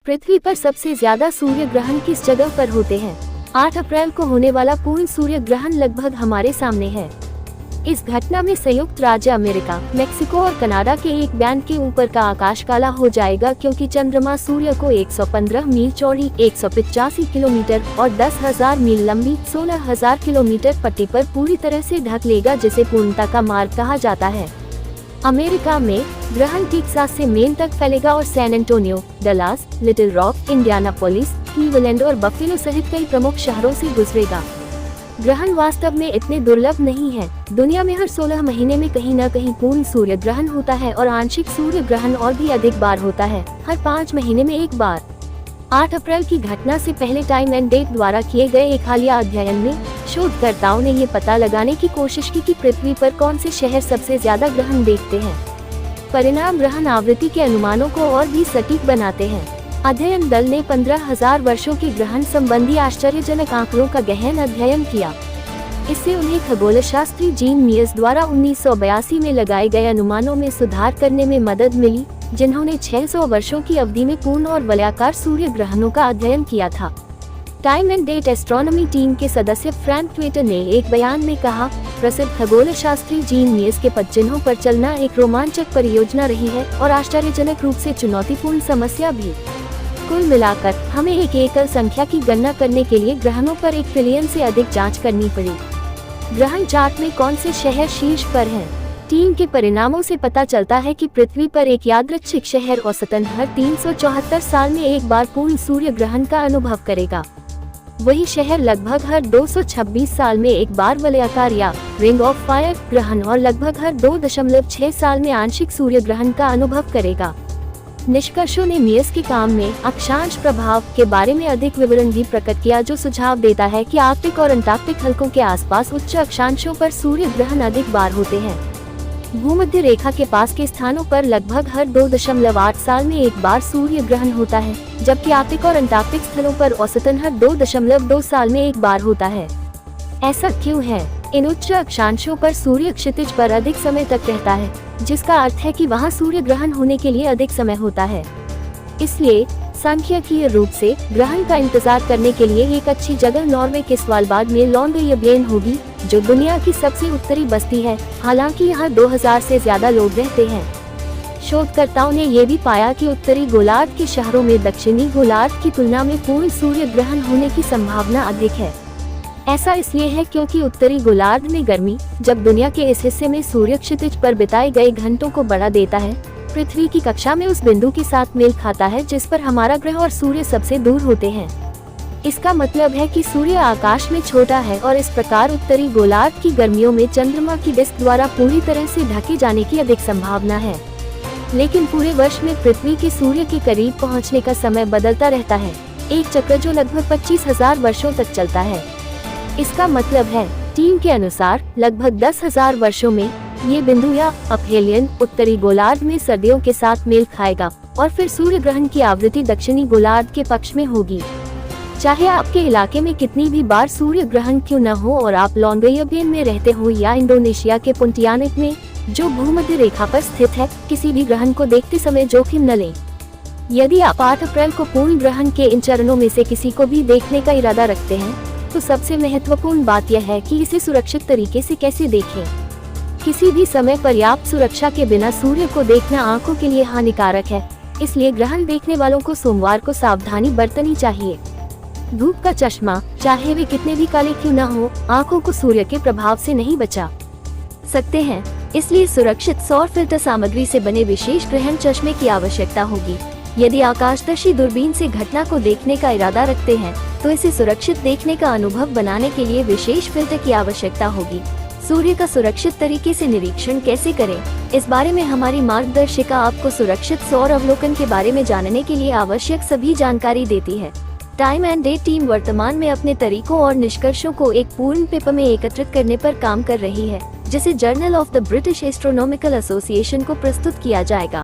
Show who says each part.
Speaker 1: पृथ्वी पर सबसे ज्यादा सूर्य ग्रहण किस जगह पर होते हैं? 8 अप्रैल को होने वाला पूर्ण सूर्य ग्रहण लगभग हमारे सामने है। इस घटना में संयुक्त राज्य अमेरिका, मेक्सिको और कनाडा के एक बैंड के ऊपर का आकाश काला हो जाएगा, क्योंकि चंद्रमा सूर्य को 115 मील चौड़ी 185 किलोमीटर और 10,000 मील लंबी 16,000 किलोमीटर पट्टी पर पूरी तरह से ढक लेगा, जिसे पूर्णता का मार्ग कहा जाता है। अमेरिका में ग्रहण टेक्सास से मेन तक फैलेगा और San Antonio, Dallas, Little Rock, Indianapolis, Cleveland और बफेलो सहित कई प्रमुख शहरों से गुजरेगा। ग्रहण वास्तव में इतने दुर्लभ नहीं है। दुनिया में हर 16 महीने में कहीं न कहीं पूर्ण सूर्य ग्रहण होता है और आंशिक सूर्य ग्रहण और भी अधिक बार होता है, हर 5 महीने में एक बार। 8 अप्रैल की घटना से पहले टाइम एंड डेट द्वारा किए गए एक हालिया अध्ययन में शोधकर्ताओं ने ये पता लगाने की कोशिश की कि पृथ्वी पर कौन से शहर सबसे ज्यादा ग्रहण देखते हैं। परिणाम ग्रहण आवृत्ति के अनुमानों को और भी सटीक बनाते हैं। अध्ययन दल ने 15,000 वर्षों के ग्रहण संबंधी आश्चर्यजनक आंकड़ों का गहन अध्ययन किया। इससे उन्हें खगोलशास्त्री जीन मियर्स द्वारा 1982 में लगाए गए अनुमानों में सुधार करने में मदद मिली, जिन्होंने 600 वर्षों की अवधि में पूर्ण और वलयाकार सूर्य ग्रहणों का अध्ययन किया था। Time and date astronomy team के सदस्य फ्रैंक ट्विटर ने एक बयान में कहा, प्रसिद्ध खगोलशास्त्री जीन मियर्स के पदचिह्नों पर चलना एक रोमांचक परियोजना रही है और आश्चर्यजनक रूप से चुनौतीपूर्ण समस्या भी। कुल मिलाकर हमें एक एकल संख्या की गणना करने के लिए ग्रहणों पर 1 ट्रिलियन से अधिक जांच करनी पड़ी। ग्रहण चार्ट में कौन से शहर शीर्ष पर हैं? टीम के परिणामों से पता चलता है कि पृथ्वी पर एक यादृच्छिक शहर औसतन हर 374 साल में एक बार पूर्ण सूर्य ग्रहण का अनुभव करेगा। वही शहर लगभग हर 226 साल में एक बार वलयाकार या रिंग ऑफ फायर ग्रहण और लगभग हर 2.6 साल में आंशिक सूर्य ग्रहण का अनुभव करेगा। निष्कर्षों ने मियर्स के काम में अक्षांश प्रभाव के बारे में अधिक विवरण भी प्रकट किया, जो सुझाव देता है कि आर्कटिक और अंटार्कटिक हलकों के आसपास उच्च अक्षांशों पर सूर्य ग्रहण अधिक बार होते हैं। भूमध्य रेखा के पास के स्थानों पर लगभग हर 2.8 साल में एक बार सूर्य ग्रहण होता है, जबकि आर्कटिक और अंटार्कटिक स्थलों पर औसतन हर 2.2 साल में एक बार होता है। ऐसा क्यों है? इन उच्च अक्षांशों पर सूर्य क्षितिज पर अधिक समय तक रहता है, जिसका अर्थ है कि वहां सूर्य ग्रहण होने के लिए अधिक समय होता है। इसलिए सांख्यिकीय रूप से ग्रहण का इंतजार करने के लिए एक अच्छी जगह नॉर्वे के स्वालबार्ड में लॉन्गयबेन होगी, जो दुनिया की सबसे उत्तरी बस्ती है। हालांकि यहाँ 2000 से ज्यादा लोग रहते हैं। शोधकर्ताओं ने ये भी पाया कि उत्तरी गोलार्ध के शहरों में दक्षिणी गोलार्ध की तुलना में पूर्ण सूर्य ग्रहण होने की संभावना अधिक है। ऐसा इसलिए है क्योंकि उत्तरी गोलार्ध में गर्मी, जब दुनिया के इस हिस्से में सूर्य क्षितिज पर बिताए गए घंटों को बढ़ा देता है, पृथ्वी की कक्षा में उस बिंदु के साथ मेल खाता है जिस पर हमारा ग्रह और सूर्य सबसे दूर होते हैं। इसका मतलब है कि सूर्य आकाश में छोटा है और इस प्रकार उत्तरी गोलार्ध की गर्मियों में चंद्रमा की डिस्क द्वारा पूरी तरह से ढके जाने की अधिक संभावना है। लेकिन पूरे वर्ष में पृथ्वी के सूर्य के करीब पहुँचने का समय बदलता रहता है, एक चक्र जो लगभग 25,000 वर्षों तक चलता है। इसका मतलब है, टीम के अनुसार लगभग 10,000 वर्षों में ये बिंदु या अपहेलियन उत्तरी गोलार्ध में सर्दियों के साथ मेल खाएगा और फिर सूर्य ग्रहण की आवृत्ति दक्षिणी गोलार्ध के पक्ष में होगी। चाहे आपके इलाके में कितनी भी बार सूर्य ग्रहण क्यों न हो और आप लॉन्गयबेन में रहते हो या इंडोनेशिया के पुंटियानिक में, जो भूमध्य रेखा पर स्थित है, किसी भी ग्रहण को देखते समय जोखिम न लें। यदि आप 8 अप्रैल को पूर्ण ग्रहण के इन चरणों में से किसी को भी देखने का इरादा रखते हैं, तो सबसे महत्वपूर्ण बात यह है कि इसे सुरक्षित तरीके से कैसे देखें। किसी भी समय पर्याप्त सुरक्षा के बिना सूर्य को देखना आंखों के लिए हानिकारक है, इसलिए ग्रहण देखने वालों को सोमवार को सावधानी बरतनी चाहिए। धूप का चश्मा, चाहे वे कितने भी काले क्यों न हो, आंखों को सूर्य के प्रभाव से नहीं बचा सकते हैं। इसलिए सुरक्षित सौर फिल्टर सामग्री से बने विशेष ग्रहण चश्मे की आवश्यकता होगी। यदि आकाशदर्शी दूरबीन से घटना को देखने का इरादा रखते हैं, तो इसे सुरक्षित देखने का अनुभव बनाने के लिए विशेष फिल्टर की आवश्यकता होगी। सूर्य का सुरक्षित तरीके से निरीक्षण कैसे करें, इस बारे में हमारी मार्गदर्शिका आपको सुरक्षित सौर अवलोकन के बारे में जानने के लिए आवश्यक सभी जानकारी देती है। टाइम एंड डेट टीम वर्तमान में अपने तरीकों और निष्कर्षों को एक पूर्ण पेपर में एकत्रित करने पर काम कर रही है, जिसे journal of the British astronomical association को प्रस्तुत किया जाएगा।